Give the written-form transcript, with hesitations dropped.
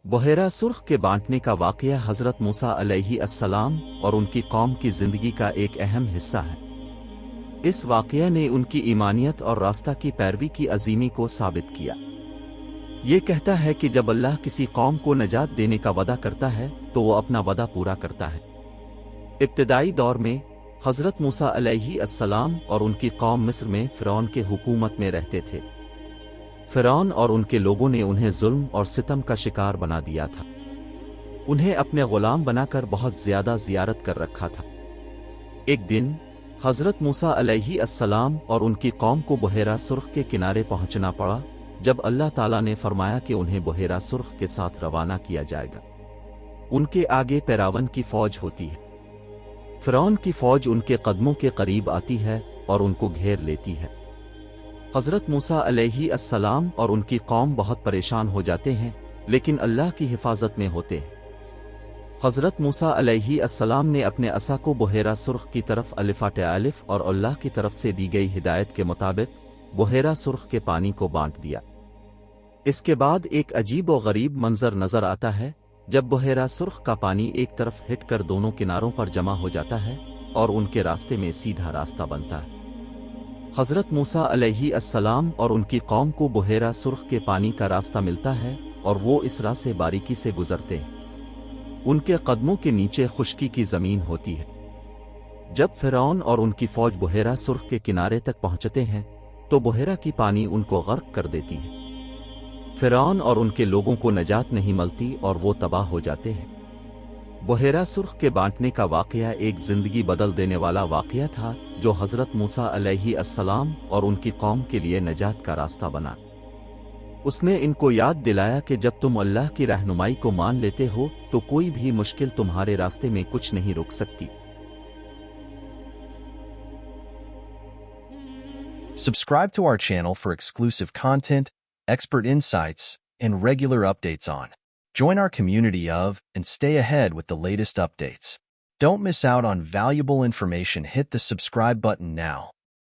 बहेरा सुर्ख के बांटने का वाक़या हज़रत मूसा अलैहिस्सलाम और उनकी कौम की ज़िंदगी का एक अहम हिस्सा है। इस वाक़या ने उनकी ईमानियत और रास्ता की पैरवी की अज़ीमी को साबित किया। ये कहता है कि जब अल्लाह किसी कौम को नजात देने का वदा करता है तो वो अपना वदा पूरा करता है। इब्तिदाई दौर में हज़रत मूसा अलैहिस्सलाम और उनकी कौम मिस्र में फ़िरौन के हुकूमत में रहते थे। फ़िरौन और उनके लोगों ने उन्हें जुल्म और सितम का शिकार बना दिया था। उन्हें अपने गुलाम बनाकर बहुत ज़्यादा ज़ियारत कर रखा था। एक दिन हज़रत मूसा अलैहिस्सलाम और उनकी कौम को बहेरा सुर्ख के किनारे पहुंचना पड़ा, जब अल्लाह ताला ने फरमाया कि उन्हें बहेरा सुर्ख के साथ रवाना किया जाएगा। उनके आगे पैरावन की फौज होती है। फ़िरौन की फौज उनके कदमों के करीब आती है और उनको घेर लेती है। हज़रत मूसा अलैहिस्सलाम और उनकी कौम बहुत परेशान हो जाते हैं, लेकिन अल्लाह की हिफाजत में होते हैं। हज़रत मूसा अलैहिस्सलाम ने अपने असा को बहेरा सुर्ख की तरफ अलिफ़ाट अलिफ और अल्लाह की तरफ से दी गई हिदायत के मुताबिक बहेरा सुर्ख के पानी को बांट दिया। इसके बाद एक अजीब व गरीब मंजर नजर आता है, जब बहेरा सुर्ख का पानी एक तरफ हिट कर दोनों किनारों पर जमा हो जाता है और उनके रास्ते में सीधा रास्ता बनता है। हज़रत मूसा अलैहिस्सलाम और उनकी कौम को बहेरा सुर्ख के पानी का रास्ता मिलता है और वो इस राह से बारीकी से गुजरते हैं। उनके कदमों के नीचे खुश्की की ज़मीन होती है। जब फ़िरौन और उनकी फ़ौज बहेरा सुर्ख के किनारे तक पहुंचते हैं तो बहेरा की पानी उनको गर्क कर देती है। फ़िरौन और उनके लोगों को नजात नहीं मिलती और वो तबाह हो जाते हैं। बहेरा सुर्ख के बांटने का वाक़या एक ज़िंदगी बदल देने वाला वाक़या था, जो हज़रत मूसा अलैहिस्सलाम और उनकी कौम के लिए नजात का रास्ता बना। उसने इनको याद दिलाया कि जब तुम अल्लाह की रहनुमाई को मान लेते हो तो कोई भी मुश्किल तुम्हारे रास्ते में कुछ नहीं रोक सकती। Subscribe to our channel for exclusive content, expert insights, and regular updates on. Join our community of and stay ahead with the latest updates. Don't miss out on valuable information. Hit the subscribe button now.